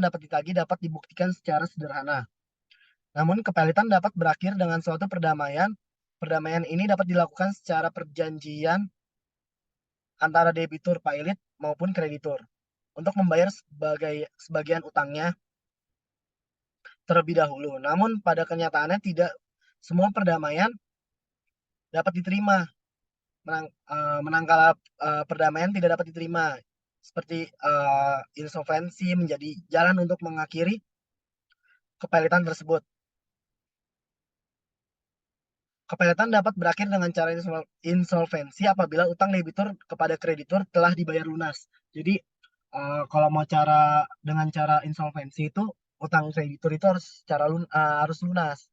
dapat ditagih dapat dibuktikan secara sederhana. Namun kepelitan dapat berakhir dengan suatu perdamaian. Perdamaian ini dapat dilakukan secara perjanjian antara debitur pailit maupun kreditur untuk membayar sebagian utangnya terlebih dahulu. Namun pada kenyataannya tidak semua perdamaian dapat diterima. Menangkal perdamaian tidak dapat diterima, seperti insolvensi menjadi jalan untuk mengakhiri kepelitan tersebut. Kepelitan dapat berakhir dengan cara insolvensi apabila utang debitur kepada kreditur telah dibayar lunas. Jadi kalau mau dengan cara insolvensi itu utang kreditur itu harus lunas.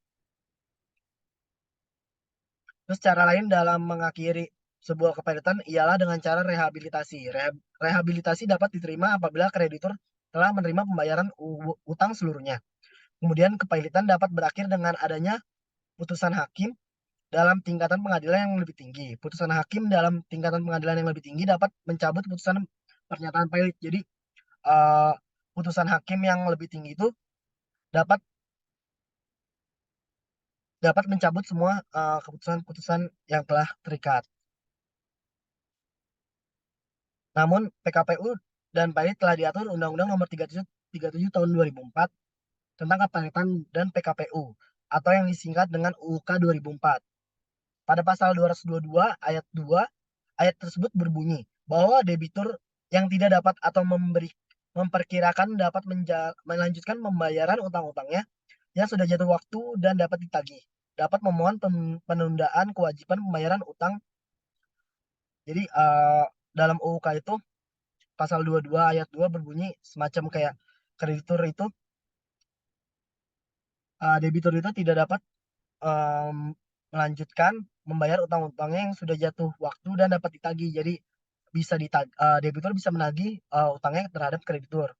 Terus cara lain dalam mengakhiri sebuah kepelitan ialah dengan cara rehabilitasi. Rehabilitasi dapat diterima apabila kreditur telah menerima pembayaran utang seluruhnya. Kemudian kepelitan dapat berakhir dengan adanya putusan hakim dalam tingkatan pengadilan yang lebih tinggi. Putusan hakim dalam tingkatan pengadilan yang lebih tinggi dapat mencabut putusan pernyataan pailit. Jadi eh, putusan hakim yang lebih tinggi itu dapat dapat mencabut semua keputusan-keputusan yang telah terikat. Namun PKPU dan pailit telah diatur Undang-Undang Nomor 37 Tahun 2004 tentang kepelitan dan PKPU atau yang disingkat dengan UUK 2004. Pada pasal 222 ayat 2, ayat tersebut berbunyi bahwa debitur yang tidak dapat atau memperkirakan dapat melanjutkan pembayaran utang-utangnya yang sudah jatuh waktu dan dapat ditagih, dapat memohon penundaan kewajiban pembayaran utang. Jadi dalam UUK itu pasal 22 ayat 2 berbunyi semacam kayak kreditur itu debitur itu tidak dapat em, melanjutkan membayar utang-utangnya yang sudah jatuh waktu dan dapat ditagih. Jadi debitur bisa menagih utangnya terhadap kreditur.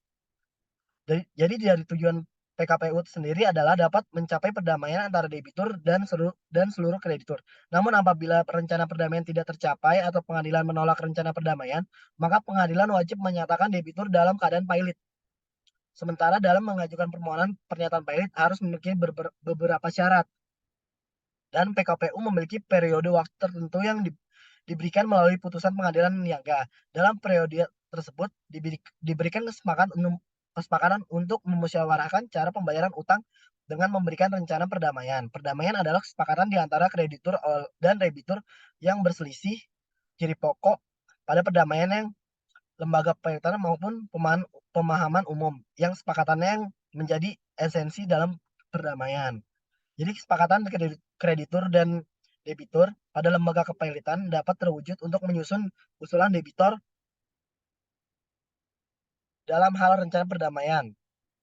Jadi dari tujuan PKPU itu sendiri adalah dapat mencapai perdamaian antara debitur dan seluruh kreditur. Namun apabila rencana perdamaian tidak tercapai atau pengadilan menolak rencana perdamaian, maka pengadilan wajib menyatakan debitur dalam keadaan pailit. Sementara dalam mengajukan permohonan pernyataan pailit harus memiliki beberapa syarat. Dan PKPU memiliki periode waktu tertentu yang diberikan melalui putusan pengadilan niaga. Dalam periode tersebut diberikan kesepakatan untuk memusyawarahkan cara pembayaran utang dengan memberikan rencana perdamaian. Perdamaian adalah kesepakatan di antara kreditur dan debitur yang berselisih ciri pokok pada perdamaian yang lembaga pemerintahan maupun pemahaman umum yang sepakatannya yang menjadi esensi dalam perdamaian. Jadi kesepakatan kreditur dan debitur pada lembaga kepelitan dapat terwujud untuk menyusun usulan debitur dalam hal rencana perdamaian.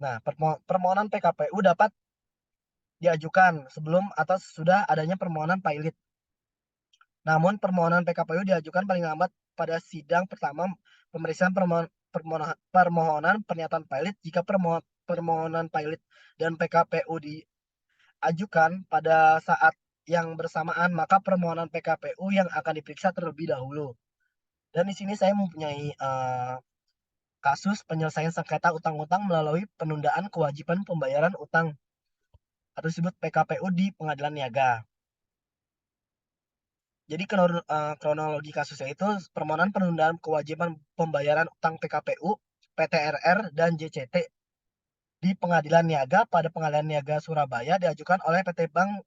Nah, permohonan PKPU dapat diajukan sebelum atau sesudah adanya permohonan pailit. Namun, permohonan PKPU diajukan paling lambat pada sidang pertama pemeriksaan permohonan pernyataan pailit jika permohonan pailit dan PKPU diajukan pada saat yang bersamaan, maka permohonan PKPU yang akan diperiksa terlebih dahulu. Dan di sini saya mempunyai kasus penyelesaian sengketa utang-utang melalui penundaan kewajiban pembayaran utang atau disebut PKPU di pengadilan niaga. Jadi kronologi kasusnya itu permohonan penundaan kewajiban pembayaran utang PKPU, PTRR, dan JCT di pengadilan niaga pada pengadilan niaga Surabaya diajukan oleh PT Bank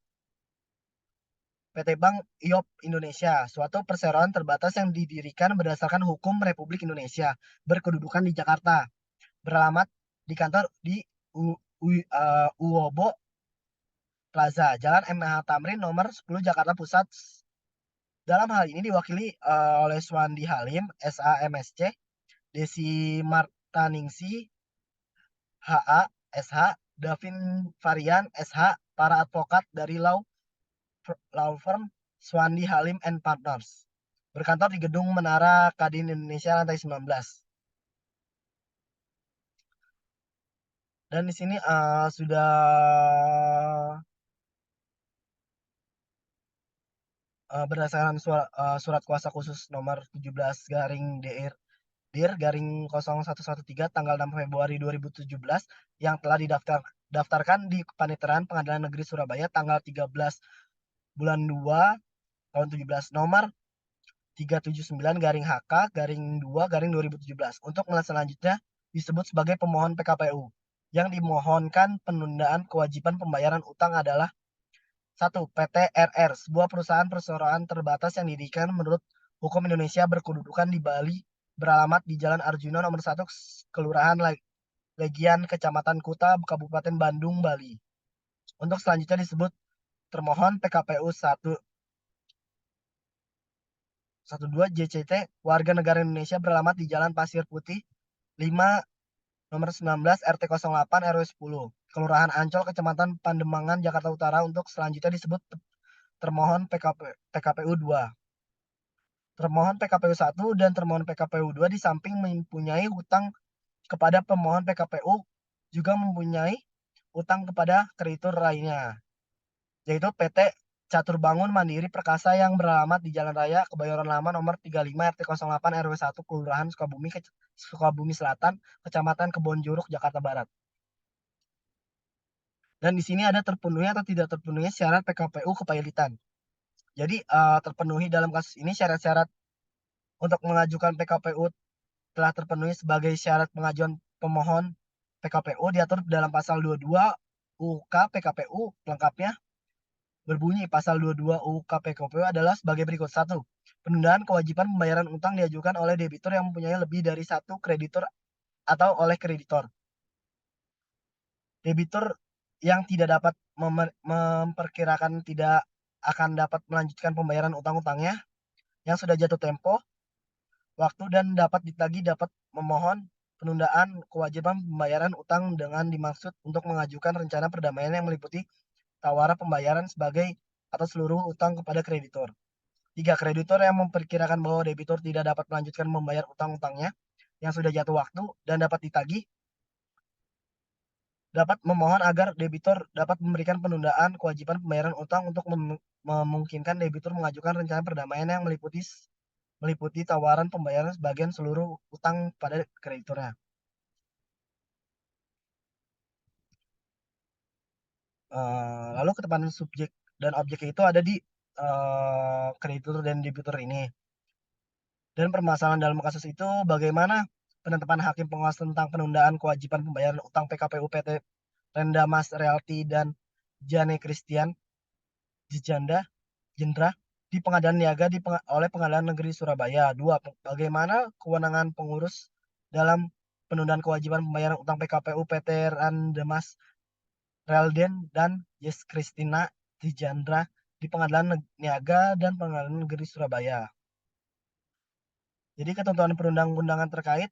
IOP Indonesia, suatu perseroan terbatas yang didirikan berdasarkan hukum Republik Indonesia, berkedudukan di Jakarta, beralamat di kantor di Uwobo Plaza, Jalan MH Tamrin nomor 10 Jakarta Pusat. Dalam hal ini diwakili oleh Swandi Halim, SAMSC, Desi Martaningsi, HA, SH, Davin Varian, SH, para advokat dari law firm Swandi Halim and Partners. Berkantor di Gedung Menara Kadin Indonesia lantai 19. Dan di sini sudah berdasarkan surat kuasa khusus nomor 17 garing DR Dir-0113 tanggal 6 Februari 2017 yang telah didaftarkan di Kepaniteraan Pengadilan Negeri Surabaya tanggal 13 bulan 2 tahun 17 nomor 379-HK-2-2017 untuk selanjutnya disebut sebagai pemohon PKPU. Yang dimohonkan penundaan kewajiban pembayaran utang adalah 1. PT RR, sebuah perusahaan perseroan terbatas yang didirikan menurut hukum Indonesia berkedudukan di Bali, beralamat di Jalan Arjuna nomor 1, Kelurahan Legian, Kecamatan Kuta, Kabupaten Bandung, Bali. Untuk selanjutnya disebut termohon PKPU 12 JCT, warga negara Indonesia beralamat di Jalan Pasir Putih 5 nomor 19 RT 08 RW 10, Kelurahan Ancol, Kecamatan Pandemangan, Jakarta Utara. Untuk selanjutnya disebut termohon PKPU 2. Termohon PKPU 1 dan termohon PKPU 2 di samping mempunyai hutang kepada pemohon PKPU juga mempunyai utang kepada kreditur lainnya, yaitu PT Catur Bangun Mandiri Perkasa yang beralamat di Jalan Raya Kebayoran Lama nomor 35 RT 08 RW 1, Kelurahan Sukabumi Selatan, Kecamatan Kebonjuruk, Jakarta Barat. Dan di sini ada terpenuhi atau tidak terpenuhi syarat PKPU kepailitan. Jadi terpenuhi dalam kasus ini syarat-syarat untuk mengajukan PKPU telah terpenuhi sebagai syarat pengajuan pemohon PKPU diatur dalam pasal 22 UK PKPU. Lengkapnya berbunyi pasal 22 UK PKPU adalah sebagai berikut. 1. Penundaan kewajiban pembayaran utang diajukan oleh debitur yang mempunyai lebih dari satu kreditur atau oleh kreditor. Debitur yang tidak dapat memperkirakan tidak akan dapat melanjutkan pembayaran utang-utangnya yang sudah jatuh tempo waktu dan dapat ditagih dapat memohon penundaan kewajiban pembayaran utang dengan dimaksud untuk mengajukan rencana perdamaian yang meliputi tawaran pembayaran sebagai atau seluruh utang kepada kreditor. 3. Kreditor yang memperkirakan bahwa debitur tidak dapat melanjutkan membayar utang-utangnya yang sudah jatuh waktu dan dapat ditagih dapat memohon agar debitur dapat memberikan penundaan kewajiban pembayaran utang untuk memungkinkan debitur mengajukan rencana perdamaian yang meliputi tawaran pembayaran sebagian seluruh utang pada krediturnya. Lalu ketepatan subjek dan objek itu ada di kreditur dan debitur ini. Dan permasalahan dalam kasus itu bagaimana penetapan hakim pengawas tentang penundaan kewajiban pembayaran utang PKPU PT Rendamas Realty dan Jane Christian Jijanda Jendra di Pengadilan Niaga oleh Pengadilan Negeri Surabaya. 2. Bagaimana kewenangan pengurus dalam penundaan kewajiban pembayaran utang PKPU PT Rendamas Relden dan Yes Christina Dijandra di Pengadilan Niaga dan Pengadilan Negeri Surabaya. Jadi ketentuan perundang-undangan terkait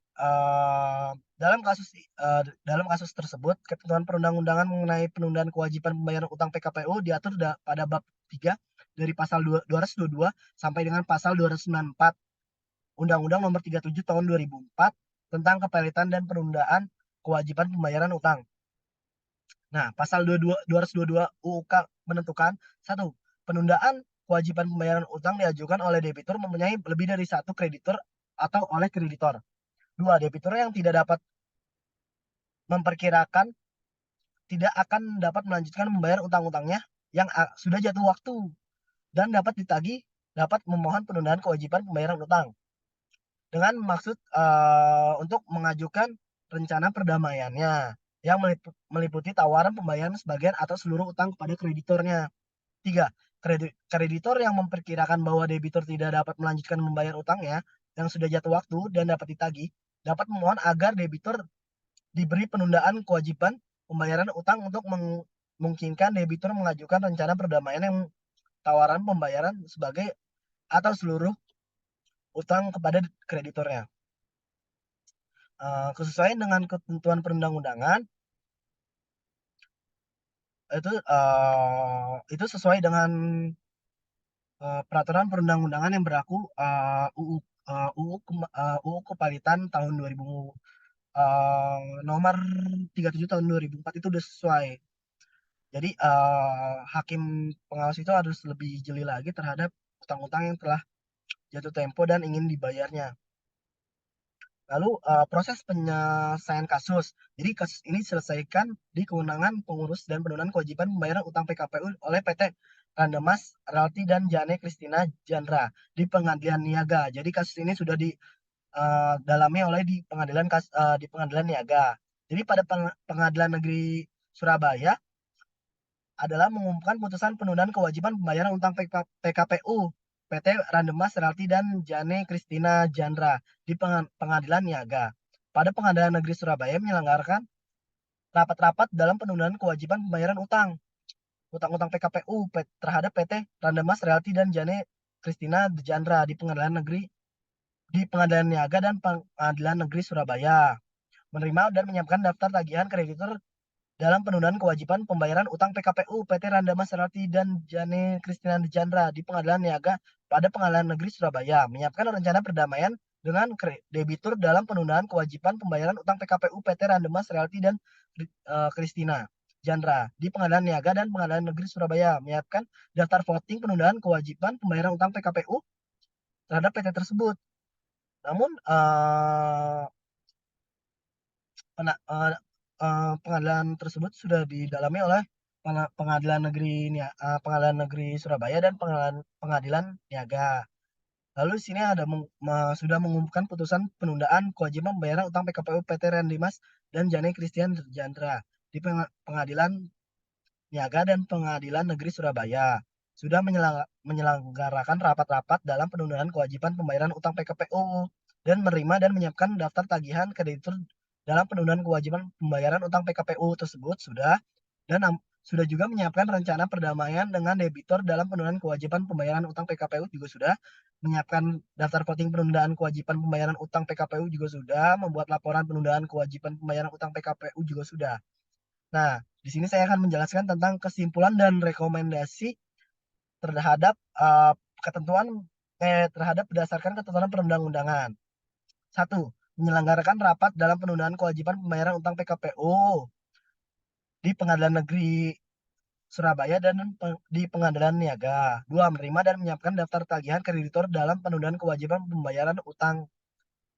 dalam kasus tersebut, ketentuan perundang-undangan mengenai penundaan kewajiban pembayaran utang PKPU diatur pada bab 3 dari pasal 222 sampai dengan pasal 294 Undang-Undang Nomor 37 Tahun 2004 tentang kepailitan dan penundaan kewajiban pembayaran utang. Nah, pasal 222 UUK menentukan 1. Penundaan kewajiban pembayaran utang diajukan oleh debitur mempunyai lebih dari satu kreditur atau oleh kreditor. 2. Debitur yang tidak dapat memperkirakan tidak akan dapat melanjutkan membayar utang-utangnya yang sudah jatuh waktu dan dapat ditagih dapat memohon penundaan kewajiban pembayaran utang dengan maksud untuk mengajukan rencana perdamaiannya yang meliputi tawaran pembayaran sebagian atau seluruh utang kepada kreditornya. 3. Kreditor yang memperkirakan bahwa debitur tidak dapat melanjutkan membayar utangnya yang sudah jatuh waktu dan dapat ditagih dapat memohon agar debitur diberi penundaan kewajiban pembayaran utang untuk memungkinkan debitur mengajukan rencana perdamaian yang tawaran pembayaran sebagai atau seluruh utang kepada kreditornya. Kesesuaian dengan ketentuan perundang-undangan itu sesuai dengan peraturan perundang-undangan yang berlaku UU Kepailitan tahun 2000 nomor 37 tahun 2004 itu udah sesuai. Jadi hakim pengawas itu harus lebih jeli lagi terhadap utang-utang yang telah jatuh tempo dan ingin dibayarnya. Lalu, proses penyelesaian kasus. Jadi kasus ini diselesaikan di kewenangan pengurus dan penundaan kewajiban pembayaran utang PKPU oleh PT Randemas Realty dan Jane Christina Chandra di Pengadilan Niaga. Jadi kasus ini sudah dalami oleh di Pengadilan Niaga. Jadi pada Pengadilan Negeri Surabaya adalah mengumumkan putusan penundaan kewajiban pembayaran utang PKPU PT Randemas Realty dan Jane Christina Chandra di Pengadilan Niaga. Pada Pengadilan Negeri Surabaya menyelenggarakan rapat-rapat dalam penundaan kewajiban pembayaran utang-utang PKPU terhadap PT Randemas Realty dan Jane Christina Chandra di Pengadilan Niaga dan Pengadilan Negeri Surabaya. Menerima dan menyiapkan daftar tagihan kreditur dalam penundaan kewajiban pembayaran utang PKPU PT Randama Serati dan Jane Christian Chandra di Pengadilan Niaga pada Pengadilan Negeri Surabaya, menyiapkan rencana perdamaian dengan debitur dalam penundaan kewajiban pembayaran utang PKPU PT Randama Serati dan Christina Chandra di Pengadilan Niaga dan Pengadilan Negeri Surabaya, menyiapkan daftar voting penundaan kewajiban pembayaran utang PKPU terhadap PT tersebut. Namun pengadilan tersebut sudah didalami oleh Pengadilan Negeri Surabaya dan Pengadilan Niaga. Lalu di sini ada sudah mengumumkan putusan penundaan kewajiban pembayaran utang PKPU PT Randimas dan Jane Christian Jandra di Pengadilan Niaga dan Pengadilan Negeri Surabaya. Sudah menyelenggarakan rapat-rapat dalam penundaan kewajiban pembayaran utang PKPU dan menerima dan menyiapkan daftar tagihan kreditur dalam penundaan kewajiban pembayaran utang PKPU tersebut sudah juga menyiapkan rencana perdamaian dengan debitur dalam penundaan kewajiban pembayaran utang PKPU juga sudah menyiapkan daftar voting penundaan kewajiban pembayaran utang PKPU juga sudah membuat laporan penundaan kewajiban pembayaran utang PKPU juga sudah. Nah, di sini saya akan menjelaskan tentang kesimpulan dan rekomendasi terhadap ketentuan terhadap berdasarkan ketentuan perundang-undangan. Satu, menyelenggarakan rapat dalam penundaan kewajiban pembayaran utang PKPU di Pengadilan Negeri Surabaya dan di Pengadilan Niaga. Dua, menerima dan menyiapkan daftar tagihan kreditur dalam penundaan kewajiban pembayaran utang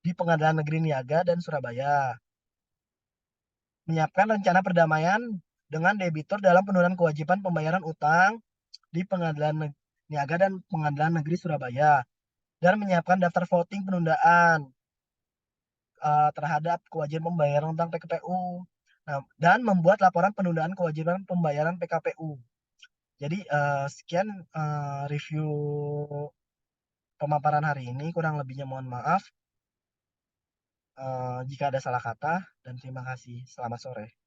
di Pengadilan Negeri Niaga dan Surabaya. Menyiapkan rencana perdamaian dengan debitur dalam penundaan kewajiban pembayaran utang di Pengadilan Niaga dan Pengadilan Negeri Surabaya. Dan menyiapkan daftar voting penundaan terhadap kewajiban pembayaran utang PKPU. Nah, dan membuat laporan penundaan kewajiban pembayaran PKPU. Jadi sekian review pemaparan hari ini. Kurang lebihnya mohon maaf jika ada salah kata dan terima kasih. Selamat sore.